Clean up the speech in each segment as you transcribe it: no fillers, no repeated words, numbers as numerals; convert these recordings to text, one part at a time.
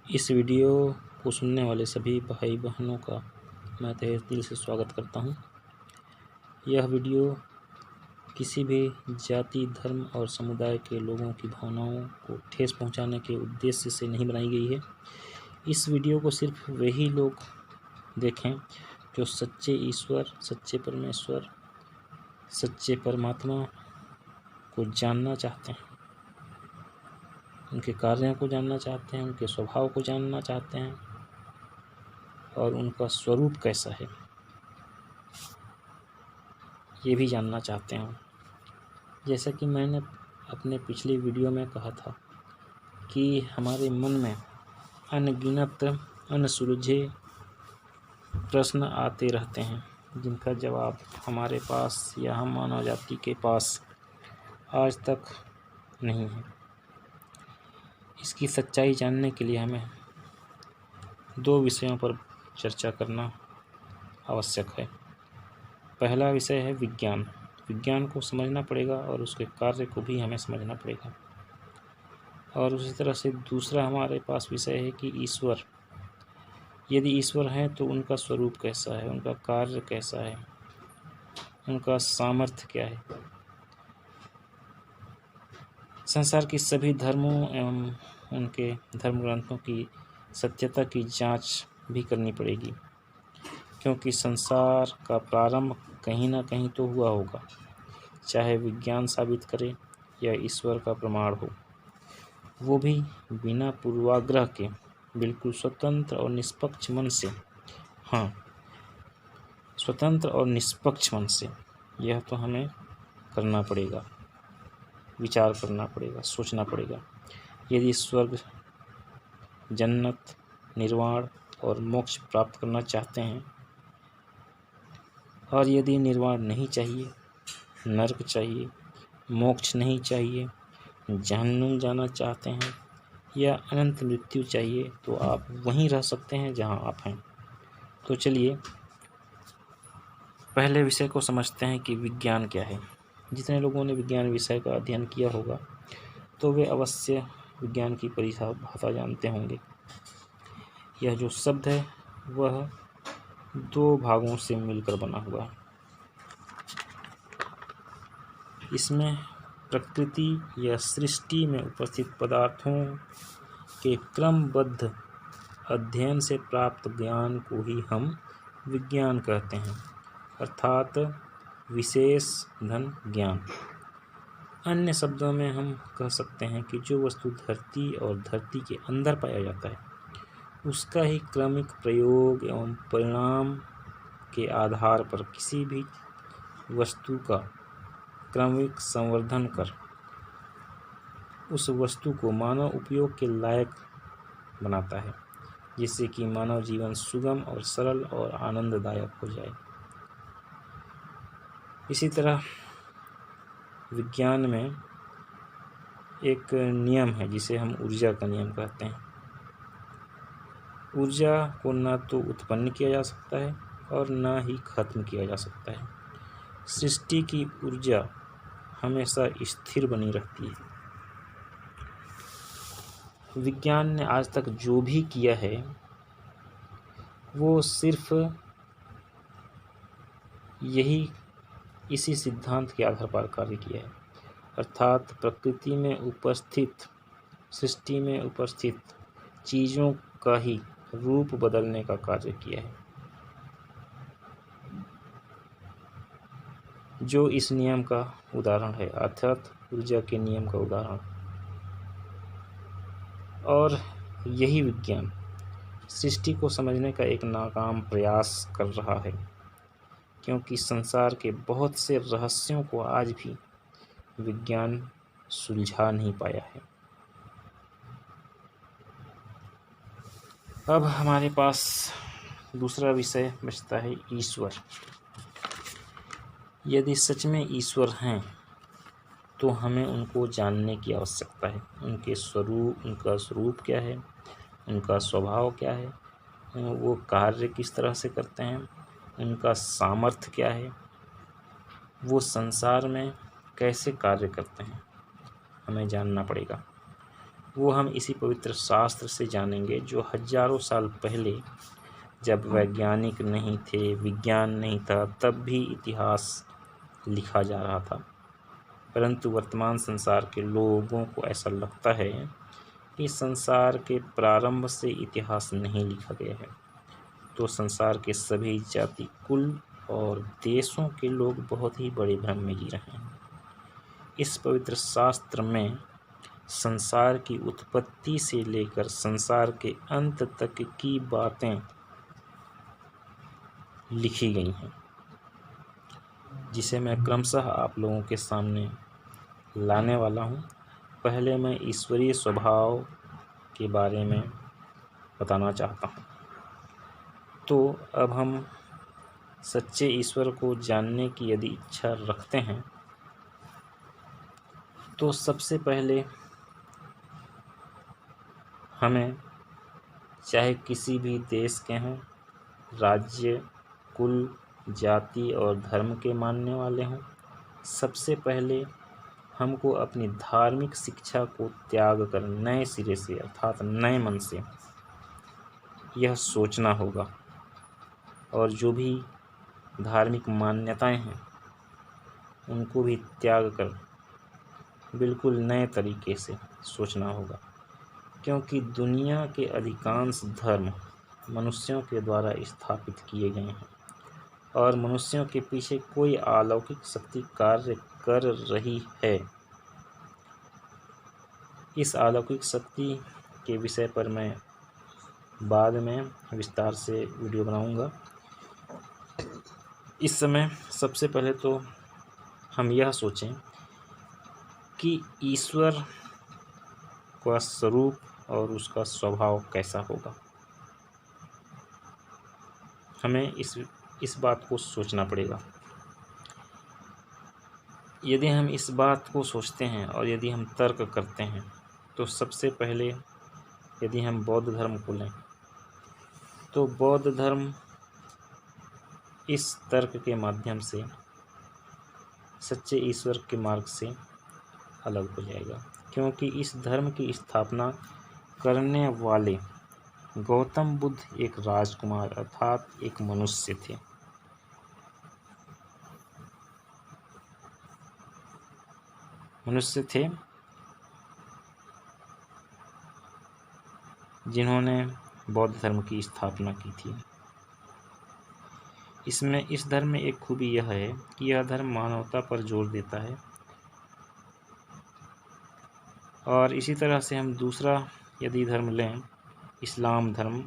इस वीडियो को सुनने वाले सभी भाई बहनों का मैं तहे दिल से स्वागत करता हूं। यह वीडियो किसी भी जाति, धर्म और समुदाय के लोगों की भावनाओं को ठेस पहुंचाने के उद्देश्य से नहीं बनाई गई है। इस वीडियो को सिर्फ वही लोग देखें जो सच्चे ईश्वर, सच्चे परमेश्वर, सच्चे परमात्मा को जानना चाहते हैं, उनके कार्यों को जानना चाहते हैं, उनके स्वभाव को जानना चाहते हैं और उनका स्वरूप कैसा है ये भी जानना चाहते हैं। जैसा कि मैंने अपने पिछले वीडियो में कहा था कि हमारे मन में अनगिनत अनसुलझे प्रश्न आते रहते हैं जिनका जवाब हमारे पास या हम मानव जाति के पास आज तक नहीं है। इसकी सच्चाई जानने के लिए हमें दो विषयों पर चर्चा करना आवश्यक है। पहला विषय है विज्ञान। विज्ञान को समझना पड़ेगा और उसके कार्य को भी हमें समझना पड़ेगा। और उसी तरह से दूसरा हमारे पास विषय है कि ईश्वर, यदि ईश्वर हैं तो उनका स्वरूप कैसा है, उनका कार्य कैसा है, उनका सामर्थ्य क्या है। संसार की सभी धर्मों एवं उनके धर्म ग्रंथों की सत्यता की जांच भी करनी पड़ेगी, क्योंकि संसार का प्रारंभ कहीं ना कहीं तो हुआ होगा, चाहे विज्ञान साबित करे या ईश्वर का प्रमाण हो, वो भी बिना पूर्वाग्रह के बिल्कुल स्वतंत्र और निष्पक्ष मन से। हाँ, स्वतंत्र और निष्पक्ष मन से यह तो हमें करना पड़ेगा, विचार करना पड़ेगा, सोचना पड़ेगा। यदि स्वर्ग, जन्नत, निर्वाण और मोक्ष प्राप्त करना चाहते हैं और यदि निर्वाण नहीं चाहिए, नरक चाहिए, मोक्ष नहीं चाहिए, जहन्नुम जाना चाहते हैं या अनंत मृत्यु चाहिए, तो आप वहीं रह सकते हैं जहां आप हैं। तो चलिए पहले विषय को समझते हैं कि विज्ञान क्या है। जितने लोगों ने विज्ञान विषय का अध्ययन किया होगा तो वे अवश्य विज्ञान की परिभाषा जानते होंगे। यह जो शब्द है वह दो भागों से मिलकर बना हुआ है। इसमें प्रकृति या सृष्टि में उपस्थित पदार्थों के क्रमबद्ध अध्ययन से प्राप्त ज्ञान को ही हम विज्ञान कहते हैं, अर्थात विशेष धन ज्ञान। अन्य शब्दों में हम कह सकते हैं कि जो वस्तु धरती और धरती के अंदर पाया जाता है उसका ही क्रमिक प्रयोग एवं परिणाम के आधार पर किसी भी वस्तु का क्रमिक संवर्धन कर उस वस्तु को मानव उपयोग के लायक बनाता है, जिससे कि मानव जीवन सुगम और सरल और आनंददायक हो जाए। इसी तरह विज्ञान में एक नियम है जिसे हम ऊर्जा का नियम कहते हैं। ऊर्जा को ना तो उत्पन्न किया जा सकता है और ना ही खत्म किया जा सकता है। सृष्टि की ऊर्जा हमेशा स्थिर बनी रहती है। विज्ञान ने आज तक जो भी किया है वो सिर्फ इसी सिद्धांत के आधार पर कार्य किया है, अर्थात प्रकृति में उपस्थित, सृष्टि में उपस्थित चीज़ों का ही रूप बदलने का कार्य किया है, जो इस नियम का उदाहरण है, अर्थात ऊर्जा के नियम का उदाहरण। और यही विज्ञान सृष्टि को समझने का एक नाकाम प्रयास कर रहा है, क्योंकि संसार के बहुत से रहस्यों को आज भी विज्ञान सुलझा नहीं पाया है। अब हमारे पास दूसरा विषय बचता है ईश्वर। यदि सच में ईश्वर हैं तो हमें उनको जानने की आवश्यकता है। उनका स्वरूप क्या है, उनका स्वभाव क्या है, वो कार्य किस तरह से करते हैं, उनका सामर्थ्य क्या है, वो संसार में कैसे कार्य करते हैं, हमें जानना पड़ेगा। वो हम इसी पवित्र शास्त्र से जानेंगे, जो हजारों साल पहले, जब वैज्ञानिक नहीं थे, विज्ञान नहीं था, तब भी इतिहास लिखा जा रहा था। परंतु वर्तमान संसार के लोगों को ऐसा लगता है कि संसार के प्रारंभ से इतिहास नहीं लिखा गया है। तो संसार के सभी जाति, कुल और देशों के लोग बहुत ही बड़े भ्रम में जी रहे हैं। इस पवित्र शास्त्र में संसार की उत्पत्ति से लेकर संसार के अंत तक की बातें लिखी गई हैं, जिसे मैं क्रमशः आप लोगों के सामने लाने वाला हूँ। पहले मैं ईश्वरीय स्वभाव के बारे में बताना चाहता हूँ। तो अब हम सच्चे ईश्वर को जानने की यदि इच्छा रखते हैं, तो सबसे पहले हमें, चाहे किसी भी देश के हों, राज्य, कुल, जाति और धर्म के मानने वाले हों, सबसे पहले हमको अपनी धार्मिक शिक्षा को त्याग कर नए सिरे से अर्थात नए मन से यह सोचना होगा, और जो भी धार्मिक मान्यताएं हैं उनको भी त्याग कर बिल्कुल नए तरीके से सोचना होगा। क्योंकि दुनिया के अधिकांश धर्म मनुष्यों के द्वारा स्थापित किए गए हैं, और मनुष्यों के पीछे कोई अलौकिक शक्ति कार्य कर रही है। इस अलौकिक शक्ति के विषय पर मैं बाद में विस्तार से वीडियो बनाऊंगा। इस समय सबसे पहले तो हम यह सोचें कि ईश्वर का स्वरूप और उसका स्वभाव कैसा होगा। हमें इस बात को सोचना पड़ेगा। यदि हम इस बात को सोचते हैं और यदि हम तर्क करते हैं, तो सबसे पहले यदि हम बौद्ध धर्म को लें, तो बौद्ध धर्म इस तर्क के माध्यम से सच्चे ईश्वर के मार्ग से अलग हो जाएगा। क्योंकि इस धर्म की स्थापना करने वाले गौतम बुद्ध एक राजकुमार अर्थात एक मनुष्य थे। जिन्होंने बौद्ध धर्म की स्थापना की थी। इस धर्म में एक खूबी यह है कि यह धर्म मानवता पर जोर देता है। और इसी तरह से हम दूसरा यदि धर्म लें, इस्लाम धर्म,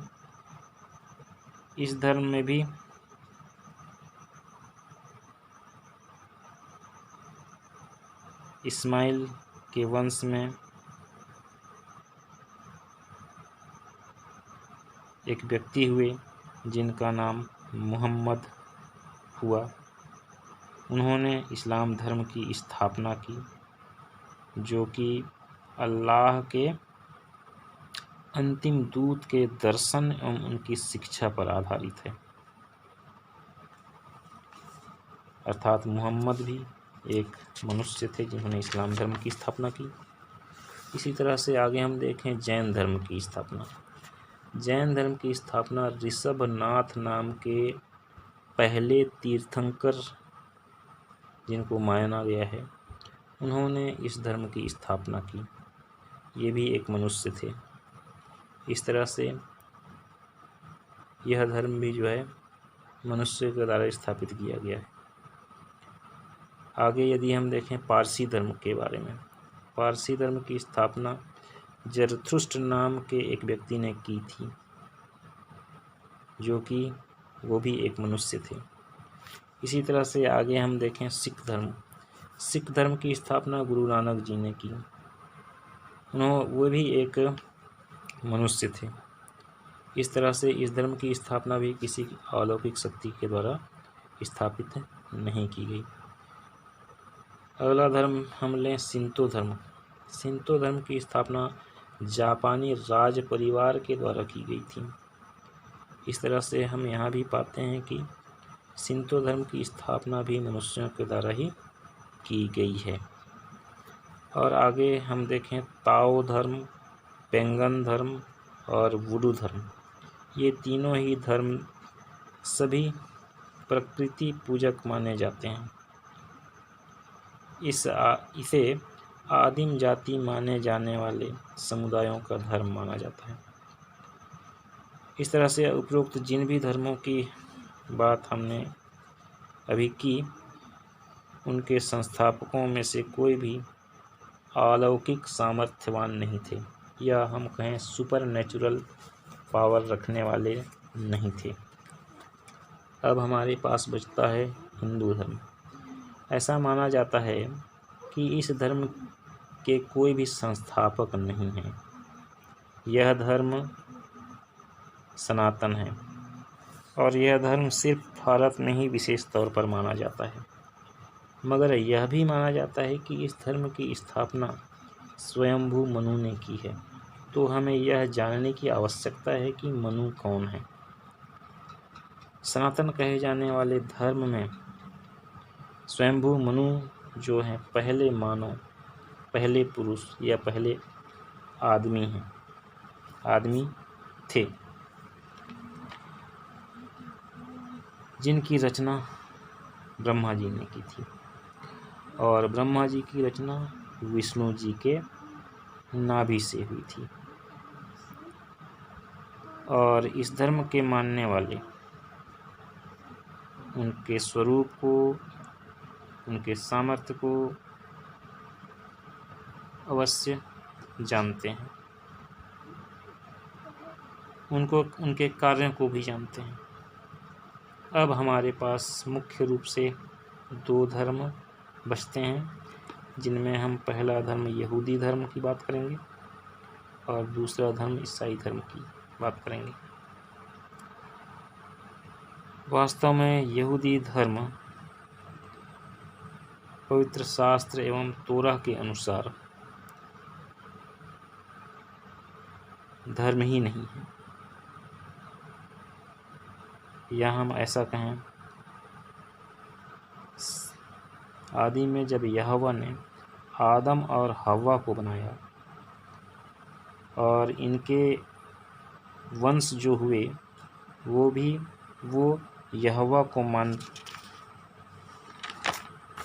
इस धर्म में भी इस्माइल के वंश में एक व्यक्ति हुए जिनका नाम मोहम्मद हुआ। उन्होंने इस्लाम धर्म की स्थापना की, जो कि अल्लाह के अंतिम दूत के दर्शन एवं उनकी शिक्षा पर आधारित है। अर्थात मोहम्मद भी एक मनुष्य थे जिन्होंने इस्लाम धर्म की स्थापना की। इसी तरह से आगे हम देखें जैन धर्म की स्थापना। जैन धर्म की स्थापना ऋषभनाथ नाम के पहले तीर्थंकर, जिनको माना गया है, उन्होंने इस धर्म की स्थापना की। ये भी एक मनुष्य थे। इस तरह से यह धर्म भी जो है मनुष्य के द्वारा स्थापित किया गया है। आगे यदि हम देखें पारसी धर्म के बारे में, पारसी धर्म की स्थापना जरथुस्ट्र नाम के एक व्यक्ति ने की थी, जो कि वो भी एक मनुष्य थे। इसी तरह से आगे हम देखें सिख धर्म। सिख धर्म की स्थापना गुरु नानक जी ने की। वो भी एक मनुष्य थे। इस तरह से इस धर्म की स्थापना भी किसी अलौकिक शक्ति के द्वारा स्थापित नहीं की गई। अगला धर्म हम लें शिंतो धर्म। शिंतो धर्म की स्थापना जापानी राज परिवार के द्वारा की गई थी। इस तरह से हम यहाँ भी पाते हैं कि शिंतो धर्म की स्थापना भी मनुष्यों के द्वारा ही की गई है। और आगे हम देखें ताओ धर्म पेंगन धर्म और वुडू धर्म, ये तीनों ही धर्म सभी प्रकृति पूजक माने जाते हैं। इसे आदिम जाति माने जाने वाले समुदायों का धर्म माना जाता है। इस तरह से उपरोक्त जिन भी धर्मों की बात हमने अभी की, उनके संस्थापकों में से कोई भी अलौकिक सामर्थ्यवान नहीं थे, या हम कहें सुपर नेचुरल पावर रखने वाले नहीं थे। अब हमारे पास बचता है हिंदू धर्म। ऐसा माना जाता है कि इस धर्म के कोई भी संस्थापक नहीं हैं। यह धर्म सनातन है और यह धर्म सिर्फ भारत में ही विशेष तौर पर माना जाता है। मगर यह भी माना जाता है कि इस धर्म की स्थापना स्वयंभू मनु ने की है। तो हमें यह जानने की आवश्यकता है कि मनु कौन है। सनातन कहे जाने वाले धर्म में स्वयंभू मनु जो हैं, पहले मानव, पहले पुरुष या पहले आदमी हैं, आदमी थे, जिनकी रचना ब्रह्मा जी ने की थी। और ब्रह्मा जी की रचना विष्णु जी के नाभि से हुई थी। और इस धर्म के मानने वाले उनके स्वरूप को, उनके सामर्थ्य को अवश्य जानते हैं, उनके कार्यों को भी जानते हैं। अब हमारे पास मुख्य रूप से दो धर्म बचते हैं, जिनमें हम पहला धर्म यहूदी धर्म की बात करेंगे और दूसरा धर्म ईसाई धर्म की बात करेंगे। वास्तव में यहूदी धर्म पवित्र शास्त्र एवं तोराह के अनुसार धर्म ही नहीं है, या हम ऐसा कहें, आदि में जब यहोवा ने आदम और हव्वा को बनाया और इनके वंश जो हुए वो यहोवा को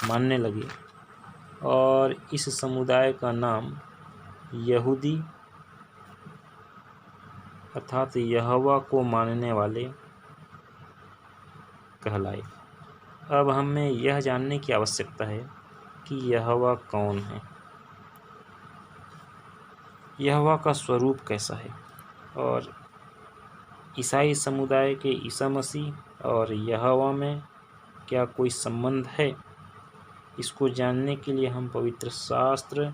मानने लगे और इस समुदाय का नाम यहूदी अर्थात यहोवा को मानने वाले कहलाए। अब हमें यह जानने की आवश्यकता है कि यहोवा कौन है, यहोवा का स्वरूप कैसा है, और ईसाई समुदाय के ईसा मसीह और यहोवा में क्या कोई संबंध है। इसको जानने के लिए हम पवित्र शास्त्र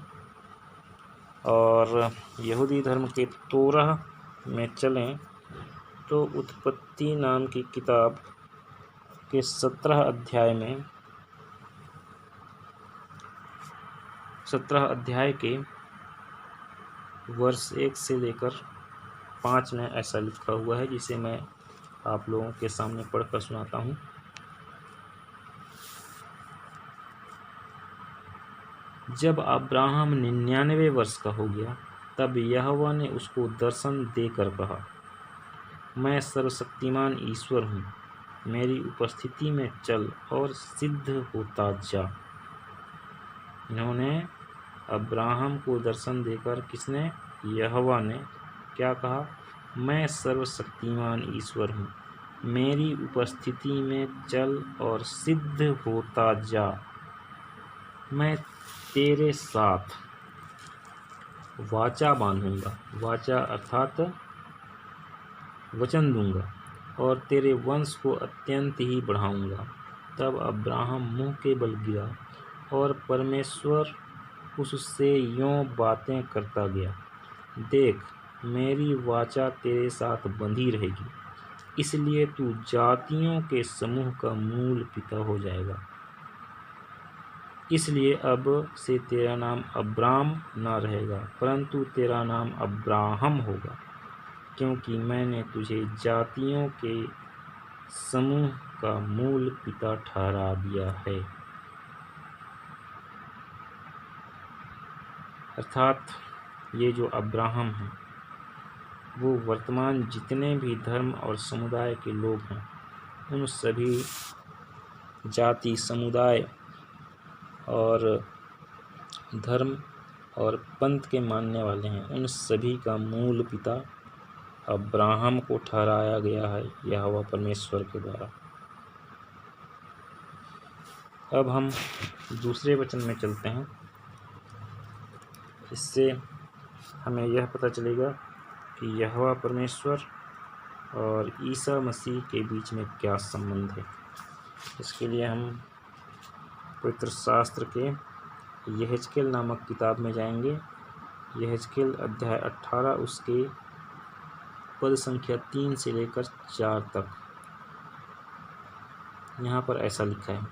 और यहूदी धर्म के तोराह में चलें तो उत्पत्ति नाम की किताब के 17 अध्याय के वर्ष 1 से लेकर 5 में ऐसा लिखा हुआ है, जिसे मैं आप लोगों के सामने पढ़कर सुनाता हूँ। जब अब्राहम 99 वर्ष का हो गया, तब यहोवा ने उसको दर्शन देकर कहा, मैं सर्वशक्तिमान ईश्वर हूँ, मेरी उपस्थिति में चल और सिद्ध होता जा। इन्होंने अब्राहम को दर्शन देकर, किसने? यहोवा ने क्या कहा? मैं सर्वशक्तिमान ईश्वर हूँ, मेरी उपस्थिति में चल और सिद्ध होता जा। मैं तेरे साथ वाचा बांधूंगा, वाचा अर्थात वचन दूंगा, और तेरे वंश को अत्यंत ही बढ़ाऊंगा। तब अब्राहम मुंह के बल गिरा और परमेश्वर उससे यों बातें करता गया, देख, मेरी वाचा तेरे साथ बंधी रहेगी, इसलिए तू जातियों के समूह का मूल पिता हो जाएगा। इसलिए अब से तेरा नाम अब्राम न रहेगा, परंतु तेरा नाम अब्राहम होगा, क्योंकि मैंने तुझे जातियों के समूह का मूल पिता ठहरा दिया है। अर्थात ये जो अब्राहम है, वो वर्तमान जितने भी धर्म और समुदाय के लोग हैं, उन सभी जाति, समुदाय और धर्म और पंथ के मानने वाले हैं, उन सभी का मूल पिता अब्राहम को ठहराया गया है यहोवा परमेश्वर के द्वारा। अब हम दूसरे वचन में चलते हैं। इससे हमें यह पता चलेगा कि यहोवा परमेश्वर और ईसा मसीह के बीच में क्या संबंध है। इसके लिए हम पवित्र शास्त्र के यहेजकेल नामक किताब में जाएंगे। यहेजकेल अध्याय 18 उसके पद संख्या 3 से लेकर 4 तक। यहाँ पर ऐसा लिखा है,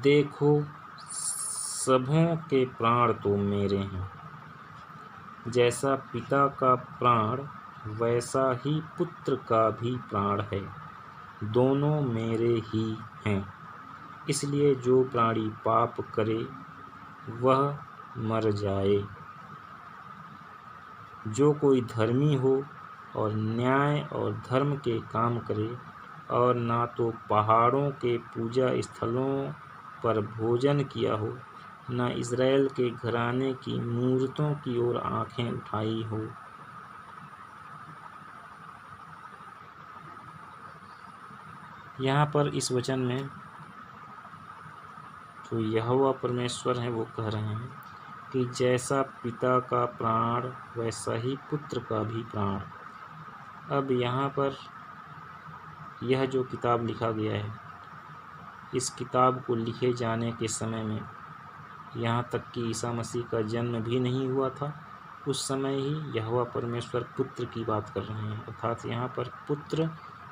देखो सबों के प्राण तो मेरे हैं, जैसा पिता का प्राण वैसा ही पुत्र का भी प्राण है, दोनों मेरे ही हैं। इसलिए जो प्राणी पाप करे वह मर जाए। जो कोई धर्मी हो और न्याय और धर्म के काम करे और ना तो पहाड़ों के पूजा स्थलों पर भोजन किया हो, ना इज़राइल के घराने की मूर्तों की ओर आंखें उठाई हो। यहाँ पर इस वचन में जो यहोवा परमेश्वर हैं वो कह रहे हैं कि जैसा पिता का प्राण वैसा ही पुत्र का भी प्राण। अब यहाँ पर यह जो किताब लिखा गया है, इस किताब को लिखे जाने के समय में यहाँ तक कि ईसा मसीह का जन्म भी नहीं हुआ था। उस समय ही यहोवा परमेश्वर पुत्र की बात कर रहे हैं, अर्थात यहाँ पर पुत्र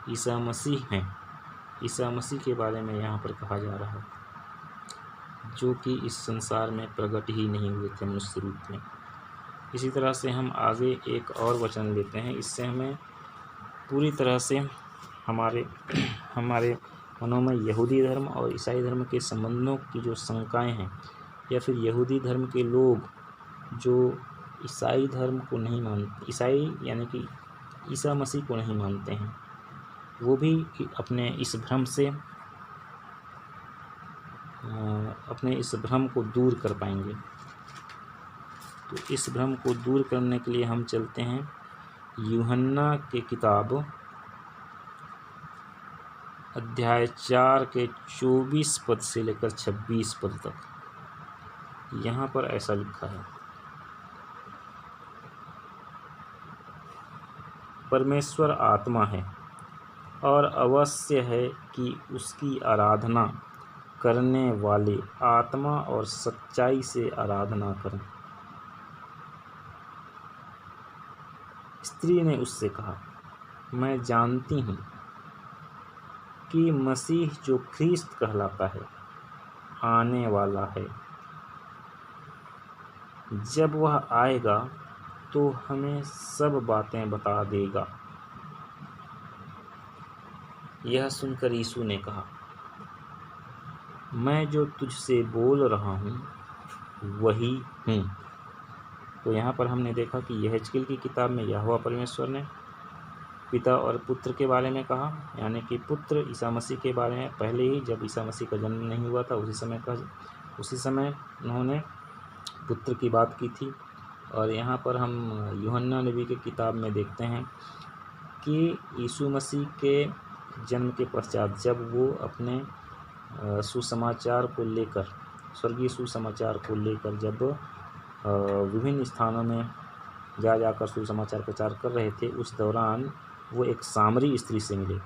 ईसा मसीह हैं। ईसा मसीह के बारे में यहाँ पर कहा जा रहा है, जो कि इस संसार में प्रकट ही नहीं हुए थे मनुष्य रूप में। इसी तरह से हम आगे एक और वचन लेते हैं। इससे हमें पूरी तरह से हमारे मनों में यहूदी धर्म और ईसाई धर्म के संबंधों की जो शंकाएं हैं, या फिर यहूदी धर्म के लोग जो ईसाई धर्म को नहीं मानते, ईसाई यानी कि ईसा मसीह को नहीं मानते हैं, वो भी अपने इस भ्रम को दूर कर पाएंगे। तो इस भ्रम को दूर करने के लिए हम चलते हैं यूहन्ना के किताब अध्याय 4 के 24 पद से लेकर 26 पद तक। यहाँ पर ऐसा लिखा है, परमेश्वर आत्मा है और अवश्य है कि उसकी आराधना करने वाले आत्मा और सच्चाई से आराधना करें। स्त्री ने उससे कहा, मैं जानती हूँ कि मसीह जो ख्रीस्त कहलाता है आने वाला है। जब वह आएगा तो हमें सब बातें बता देगा। यह सुनकर यीशु ने कहा, मैं जो तुझसे बोल रहा हूँ वही हूँ। तो यहाँ पर हमने देखा कि यहेजकेल की किताब में यहोवा परमेश्वर ने पिता और पुत्र के बारे में कहा, यानी कि पुत्र ईसा मसीह के बारे में पहले ही जब ईसा मसीह का जन्म नहीं हुआ था उसी समय उन्होंने पुत्र की बात की थी। और यहाँ पर हम यूहन्ना नबी के किताब में देखते हैं कि यीशु मसीह के जन्म के पश्चात जब वो अपने सुसमाचार को लेकर, स्वर्गीय सुसमाचार को लेकर जब विभिन्न स्थानों में जाकर सुसमाचार प्रचार कर रहे थे, उस दौरान वो एक सामरी स्त्री से मिले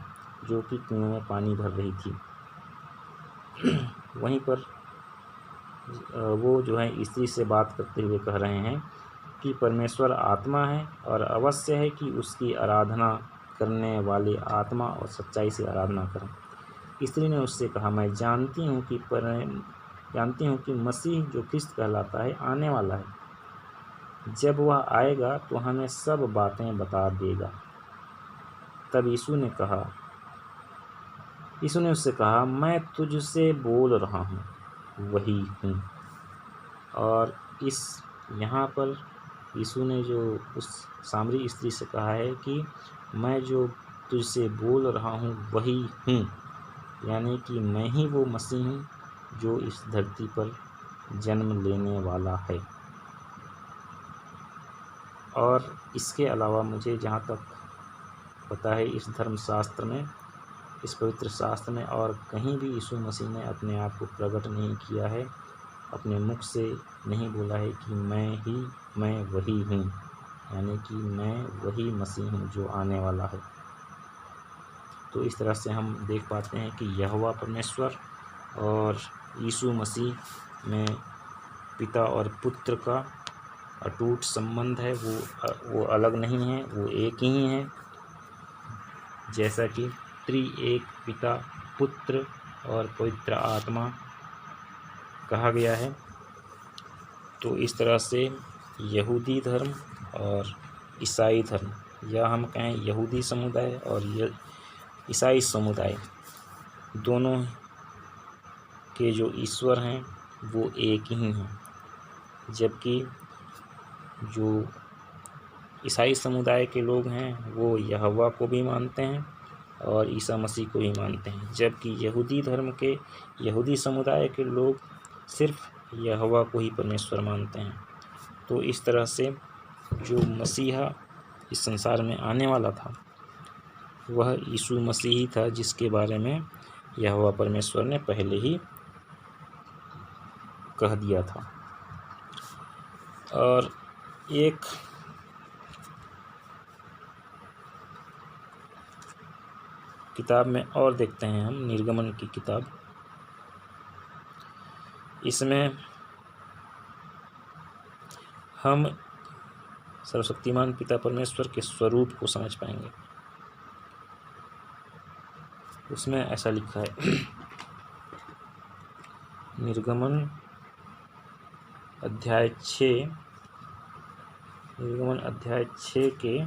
जो कि कुएं में पानी भर रही थी। वहीं पर वो जो है स्त्री से बात करते हुए कह रहे हैं कि परमेश्वर आत्मा है और अवश्य है कि उसकी आराधना करने वाले आत्मा और सच्चाई से आराधना करें। स्त्री ने उससे कहा, मैं जानती हूँ कि मसीह जो ख्रिस्त कहलाता है आने वाला है। जब वह आएगा तो हमें सब बातें बता देगा। तब यीशु ने उससे कहा, मैं तुझसे बोल रहा हूँ वही हूँ। और यहाँ पर यीशु ने जो उस सामरी स्त्री से कहा है कि मैं जो तुझसे बोल रहा हूँ वही हूँ, यानी कि मैं ही वो मसीह हूँ जो इस धरती पर जन्म लेने वाला है। और इसके अलावा मुझे जहाँ तक पता है, इस धर्मशास्त्र में, इस पवित्र शास्त्र में और कहीं भी यीशु मसीह ने अपने आप को प्रकट नहीं किया है, अपने मुख से नहीं बोला है कि मैं वही हूँ, यानी कि मैं वही मसीह हूँ जो आने वाला है। तो इस तरह से हम देख पाते हैं कि यहोवा परमेश्वर और यीशु मसीह में पिता और पुत्र का अटूट संबंध है। वो अलग नहीं है, वो एक ही हैं। जैसा कि त्रिएक पिता, पुत्र और पवित्र आत्मा कहा गया है। तो इस तरह से यहूदी धर्म और ईसाई धर्म, या हम कहें यहूदी समुदाय और ईसाई समुदाय, दोनों के जो ईश्वर हैं वो एक ही हैं। जबकि जो ईसाई समुदाय के लोग हैं वो यहोवा को भी मानते हैं और ईसा मसीह को भी मानते हैं। जबकि यहूदी धर्म के, यहूदी समुदाय के लोग सिर्फ यहोवा को ही परमेश्वर मानते हैं। तो इस तरह से जो मसीहा इस संसार में आने वाला था वह यीशु मसीह ही था, जिसके बारे में यहोवा परमेश्वर ने पहले ही कह दिया था। और एक किताब में और देखते हैं हम, निर्गमन की किताब। इसमें हम सर्वशक्तिमान पिता परमेश्वर के स्वरूप को समझ पाएंगे। उसमें ऐसा लिखा है, निर्गमन अध्याय 6 के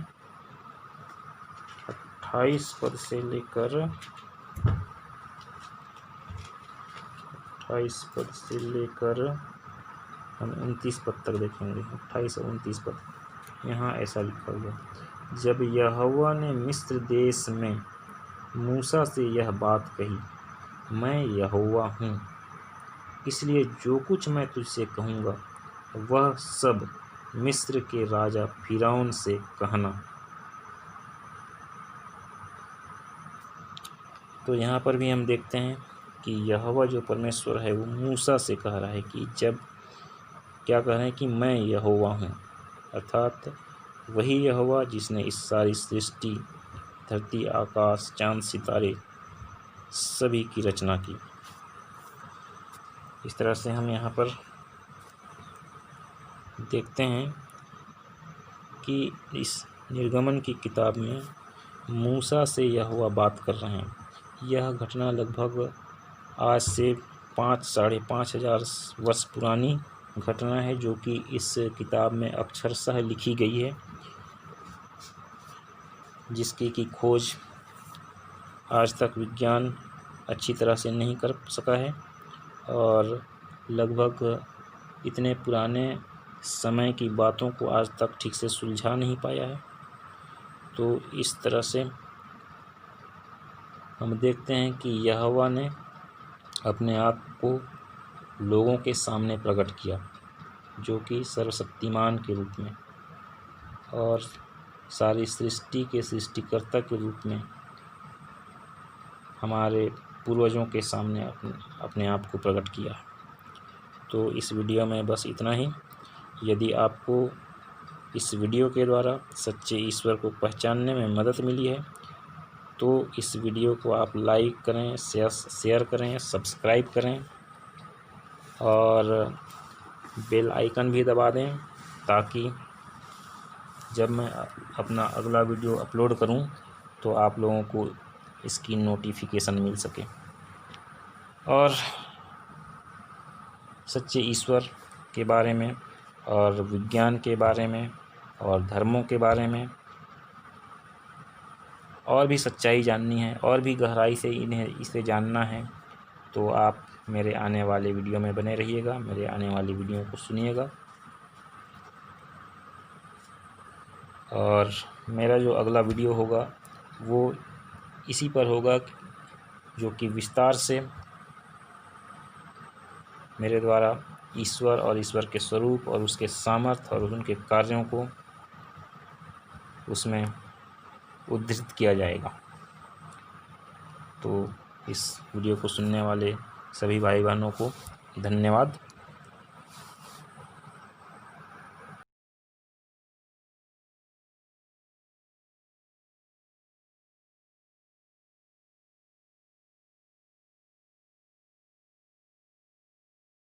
28 पद से लेकर 29 पद तक देखेंगे। 28 और 29 पद। यहाँ ऐसा लिखा हुआ, जब यहोवा ने मिस्र देश में मूसा से यह बात कही, मैं यहोवा हूँ, इसलिए जो कुछ मैं तुझसे कहूँगा वह सब मिस्र के राजा फिरौन से कहना। तो यहाँ पर भी हम देखते हैं कि यहोवा जो परमेश्वर है वो मूसा से कह रहा है कि जब क्या कह रहे हैं कि मैं यहोवा हूँ, अर्थात वही यहोवा जिसने इस सारी सृष्टि, धरती, आकाश, चांद, सितारे सभी की रचना की। इस तरह से हम यहाँ पर देखते हैं कि इस निर्गमन की किताब में मूसा से यहोवा बात कर रहे हैं। यह घटना लगभग आज से 5-5.5 हज़ार वर्ष पुरानी घटना है, जो कि इस किताब में अक्षरशः लिखी गई है, जिसकी की खोज आज तक विज्ञान अच्छी तरह से नहीं कर सका है और लगभग इतने पुराने समय की बातों को आज तक ठीक से सुलझा नहीं पाया है। तो इस तरह से हम देखते हैं कि यहोवा ने अपने आप को लोगों के सामने प्रकट किया, जो कि सर्वशक्तिमान के रूप में और सारी सृष्टि के सृष्टिकर्ता के रूप में हमारे पूर्वजों के सामने अपने आप को प्रकट किया। तो इस वीडियो में बस इतना ही। यदि आपको इस वीडियो के द्वारा सच्चे ईश्वर को पहचानने में मदद मिली है तो इस वीडियो को आप लाइक करें, शेयर करें, सब्सक्राइब करें और बेल आइकन भी दबा दें, ताकि जब मैं अपना अगला वीडियो अपलोड करूं तो आप लोगों को इसकी नोटिफिकेशन मिल सके। और सच्चे ईश्वर के बारे में और विज्ञान के बारे में और धर्मों के बारे में और भी सच्चाई जाननी है और भी गहराई से इसे जानना है तो आप मेरे आने वाले वीडियो में बने रहिएगा, मेरे आने वाली वीडियो को सुनिएगा। और मेरा जो अगला वीडियो होगा वो इसी पर होगा, जो कि विस्तार से मेरे द्वारा ईश्वर और ईश्वर के स्वरूप और उसके सामर्थ्य और उनके कार्यों को उसमें उद्धृत किया जाएगा। तो इस वीडियो को सुनने वाले सभी भाई बहनों को धन्यवाद।